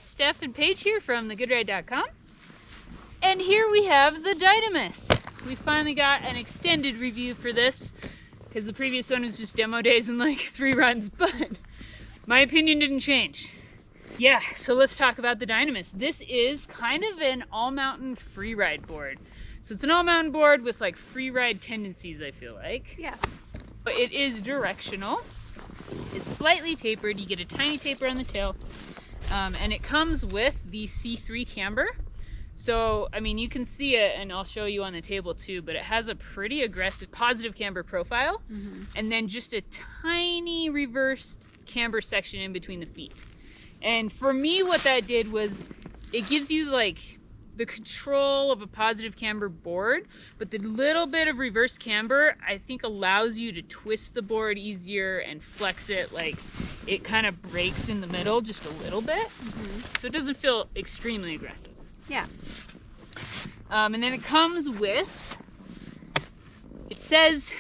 guys, Steph and Paige here from thegoodride.com. And here we have the Dynamiss. We finally got an extended review for this because the previous one was just demo days and like 3 runs, but my opinion didn't change. Yeah, so let's talk about the Dynamiss. This is kind of an all-mountain free ride board. So it's an all-mountain board with like free ride tendencies, I feel like. Yeah. But it is directional. It's slightly tapered. You get a tiny taper on the tail. And it comes with the C3 camber. So, I mean, you can see it, and I'll show you on the table too, but it has a pretty aggressive positive camber profile, and then just a tiny reversed camber section in between the feet. And for me, what that did was it gives you like the control of a positive camber board, but the little bit of reverse camber, I think, allows you to twist the board easier and flex it. Like, it kind of breaks in the middle just a little bit, so it doesn't feel extremely aggressive. Yeah. And then it comes with, it says,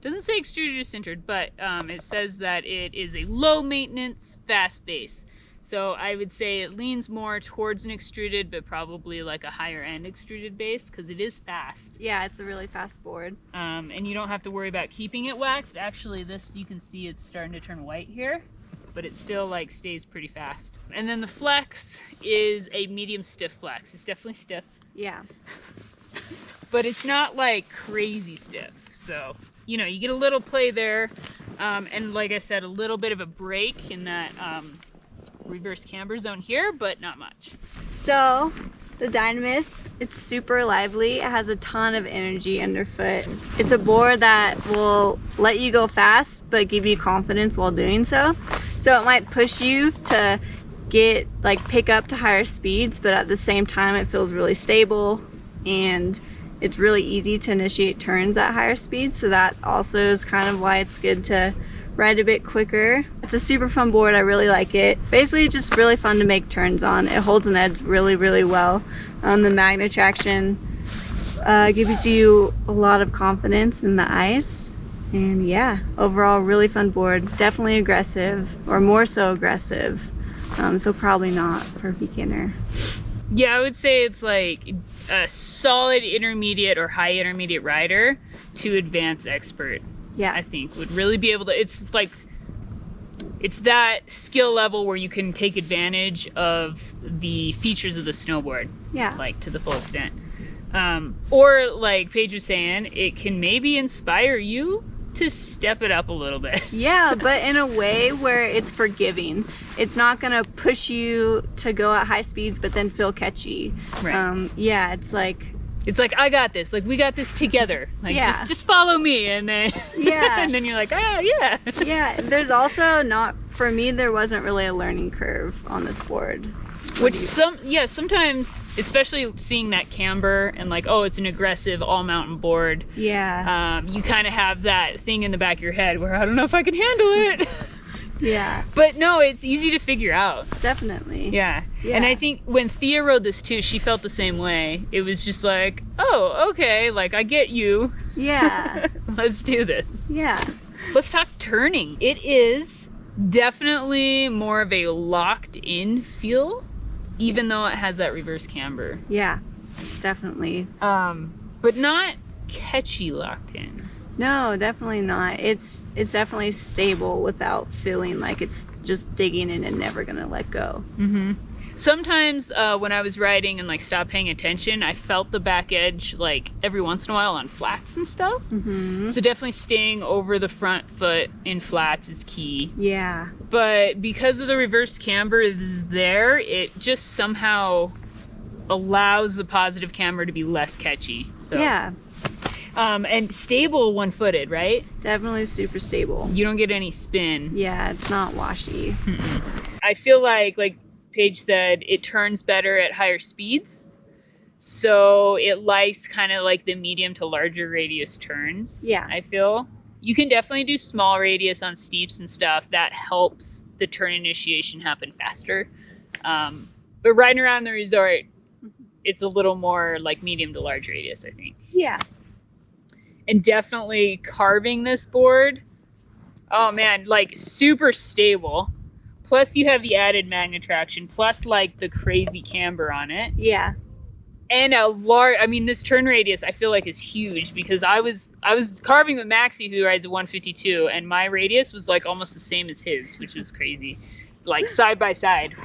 doesn't say extruded or sintered, but it says that it is a low maintenance, fast base. So I would say it leans more towards an extruded, but probably like a higher end extruded base because it is fast. Yeah, it's a really fast board. And you don't have to worry about keeping it waxed. Actually, this, you can see it's starting to turn white here, but it still like stays pretty fast. And then the flex is a medium stiff flex. It's definitely stiff. Yeah. But it's not like crazy stiff. So, you know, you get a little play there. And like I said, a little bit of a break in that reverse camber zone here, but not much. So the Dynamiss, it's super lively. It has a ton of energy underfoot. It's a board that will let you go fast, but give you confidence while doing so. So it might push you to pick up to higher speeds, but at the same time, it feels really stable and it's really easy to initiate turns at higher speeds. So that also is kind of why it's good to ride a bit quicker. It's a super fun board. I really like it. Basically, it's just really fun to make turns on. It holds an edge really, really well. The magnet traction gives you a lot of confidence in the ice. And yeah, overall, really fun board. Definitely aggressive, or more so aggressive. So probably not for a beginner. Yeah, I would say it's like a solid intermediate or high intermediate rider to advanced expert. Yeah, I think would really be able to, it's like, it's that skill level where you can take advantage of the features of the snowboard. Yeah. Like to the full extent. Or like Paige was saying, it can maybe inspire you to step it up a little bit. Yeah, but in a way where it's forgiving. It's not gonna push you to go at high speeds but then feel catchy. Right. Yeah, it's like, I got this. Like, we got this together. Like, yeah. just follow me, and then yeah. and then you're like, oh yeah. Yeah. There's also not, for me, there wasn't really a learning curve on this board. Which sometimes, especially seeing that camber and like, oh, it's an aggressive all mountain board. Yeah. You kind of have that thing in the back of your head where I don't know if I can handle it. Yeah. But no, it's easy to figure out. Definitely. Yeah. Yeah. And I think when Thea rode this too, she felt the same way. It was just like, oh, okay, like I get you. Yeah. Let's do this. Yeah. Let's talk turning. It is definitely more of a locked in feel, even though it has that reverse camber. Yeah. Definitely. But not catchy locked in. No, definitely not. It's definitely stable without feeling like it's just digging in and never gonna let go. Sometimes when I was riding and like stopped paying attention, I felt the back edge like every once in a while on flats and stuff. So definitely staying over the front foot in flats is key. Yeah. But because of the reverse camber is there, it just somehow allows the positive camber to be less catchy. So Yeah. And stable one-footed, right? Definitely super stable. You don't get any spin. Yeah, it's not washy. I feel like Paige said, it turns better at higher speeds. So it likes kind of like the medium to larger radius turns. Yeah. I feel. You can definitely do small radius on steeps and stuff. That helps the turn initiation happen faster. But riding around the resort, it's a little more like medium to large radius, I think. Yeah. And definitely carving this board, oh man, like super stable. plus you have the added magnet traction, plus like the crazy camber on it. Yeah. And a large, I mean, this turn radius I feel like is huge, because I was carving with Maxie, who rides a 152, and my radius was like almost the same as his, which was crazy. Like side by side.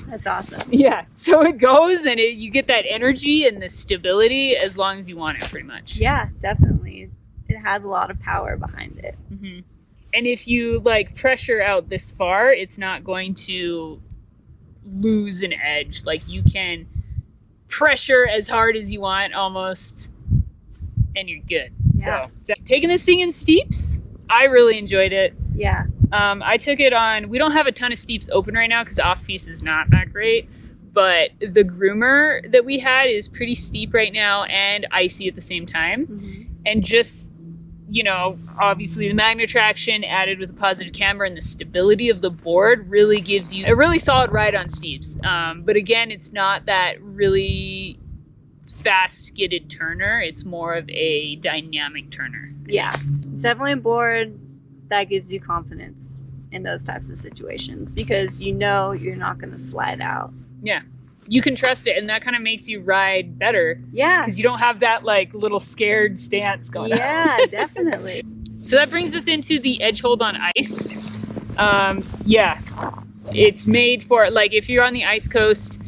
That's awesome. Yeah. So it goes, and you get that energy and the stability as long as you want it, pretty much. Yeah, definitely. It has a lot of power behind it. Mm-hmm. And if you like pressure out this far, it's not going to lose an edge. Like you can pressure as hard as you want almost, and you're good. Yeah. So taking this thing in steeps, I really enjoyed it. Yeah. I took it on, we don't have a ton of steeps open right now because off-piste is not that great, but the groomer that we had is pretty steep right now and icy at the same time. Mm-hmm. And just, you know, obviously the magnet traction added with the positive camber and the stability of the board really gives you a really solid ride on steeps. But again, it's not that really fast skidded turner. It's more of a dynamic turner. Yeah. It's definitely a board that gives you confidence in those types of situations because you know you're not going to slide out. Yeah. You can trust it, and that kind of makes you ride better. Yeah. Because you don't have that like little scared stance going on. Yeah, definitely. So that brings us into the edge hold on ice. Yeah, it's made for like if you're on the ice coast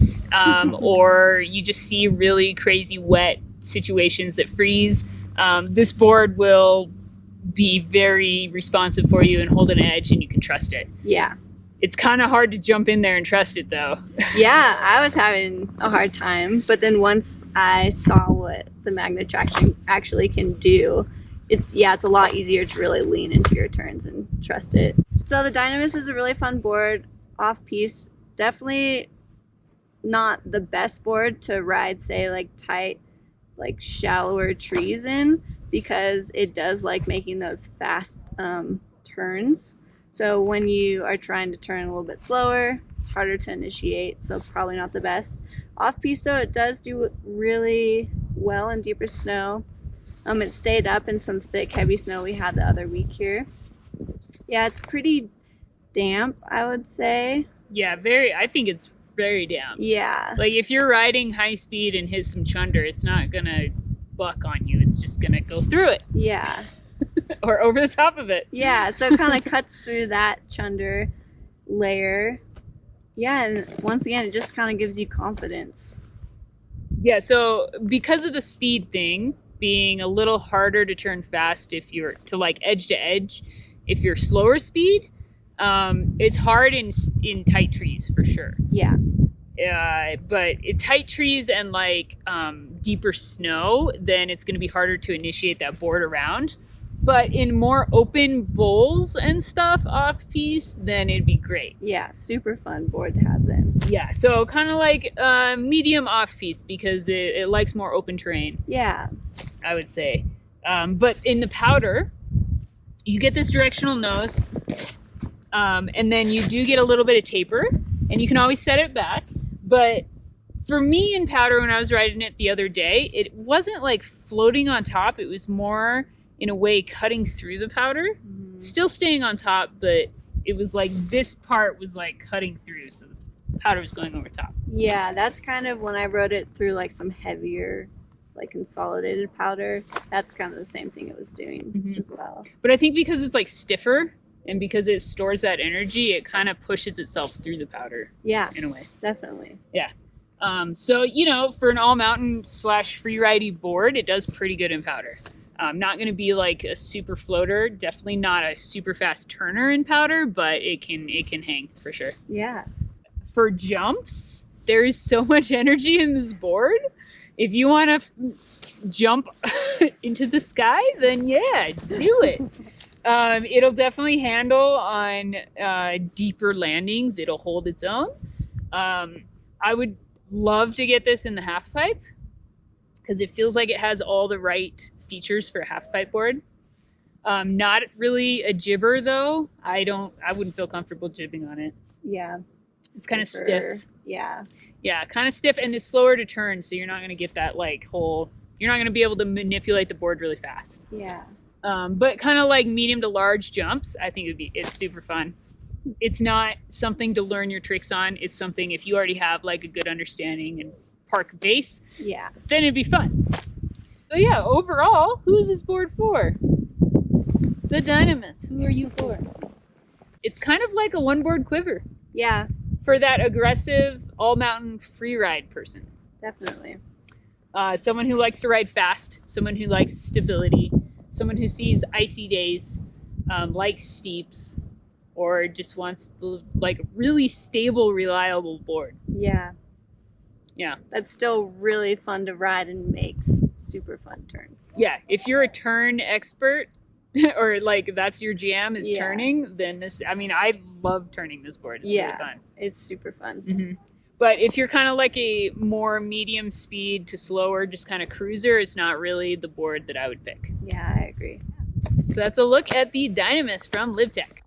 or you just see really crazy wet situations that freeze, this board will be very responsive for you and hold an edge, and you can trust it. Yeah. It's kind of hard to jump in there and trust it, though. Yeah, I was having a hard time, but then once I saw what the magnet traction actually can do, it's a lot easier to really lean into your turns and trust it. So the Dynamiss is a really fun board, off-piste. Definitely not the best board to ride, say, like tight, like shallower trees in, because it does like making those fast turns. So when you are trying to turn a little bit slower, it's harder to initiate, so probably not the best. Off-piste though, it does do really well in deeper snow. It stayed up in some thick, heavy snow we had the other week here. Yeah, it's pretty damp, I would say. Yeah, I think it's very damp. Yeah. Like if you're riding high speed and hit some chunder, it's not gonna buck on you. It's just gonna go through it. Yeah. Or over the top of it. Yeah, so it kind of cuts through that chunder layer. Yeah, and once again, it just kind of gives you confidence. Yeah, so because of the speed thing being a little harder to turn fast if you're to like edge to edge, if you're slower speed, it's hard in tight trees for sure. Yeah. But in tight trees and like deeper snow, then it's going to be harder to initiate that board around. But in more open bowls and stuff off-piste, then it'd be great. Yeah, super fun board to have then. Yeah, so kind of like medium off-piste because it likes more open terrain. Yeah. I would say. But in the powder, you get this directional nose, and then you do get a little bit of taper, and you can always set it back. But for me in powder, when I was riding it the other day, it wasn't like floating on top. It was more, in a way, cutting through the powder, still staying on top, but it was like this part was like cutting through, so the powder was going over top. Yeah, that's kind of when I rode it through like some heavier, like consolidated powder. That's kind of the same thing it was doing as well. But I think because it's like stiffer and because it stores that energy, it kind of pushes itself through the powder. Yeah, in a way. Definitely. Yeah. So, you know, for an all mountain / free ridey board, it does pretty good in powder. Not going to be like a super floater, definitely not a super fast turner in powder, but it can hang for sure. Yeah. For jumps, there is so much energy in this board. If you want to jump into the sky, then yeah, do it. It'll definitely handle on deeper landings. It'll hold its own. I would love to get this in the half pipe because it feels like it has all the right features for a half pipe board. Not really a jibber though. I wouldn't feel comfortable jibbing on it. Yeah. It's kind of stiff. Yeah. Yeah, kind of stiff, and it's slower to turn, so you're not going to get that like you're not going to be able to manipulate the board really fast. Yeah. But kind of like medium to large jumps, I think it's super fun. it's not something to learn your tricks on. It's something if you already have like a good understanding and park base, Yeah. then it'd be fun. So yeah, overall, who's this board for? The Dynamiss. Who are you for? It's kind of like a one board quiver Yeah, for that aggressive all mountain free ride person. definitely. Someone who likes to ride fast, someone who likes stability, someone who sees icy days, likes steeps, or just wants like really stable, reliable board. Yeah. Yeah. That's still really fun to ride and makes super fun turns. Yeah. If you're a turn expert or like that's your jam is Yeah. turning, then this, I mean, I love turning this board. It's really fun. It's super fun. Mm-hmm. But if you're kind of like a more medium speed to slower, just kind of cruiser, it's not really the board that I would pick. Yeah, I agree. So that's a look at the Dynamiss from LiveTech.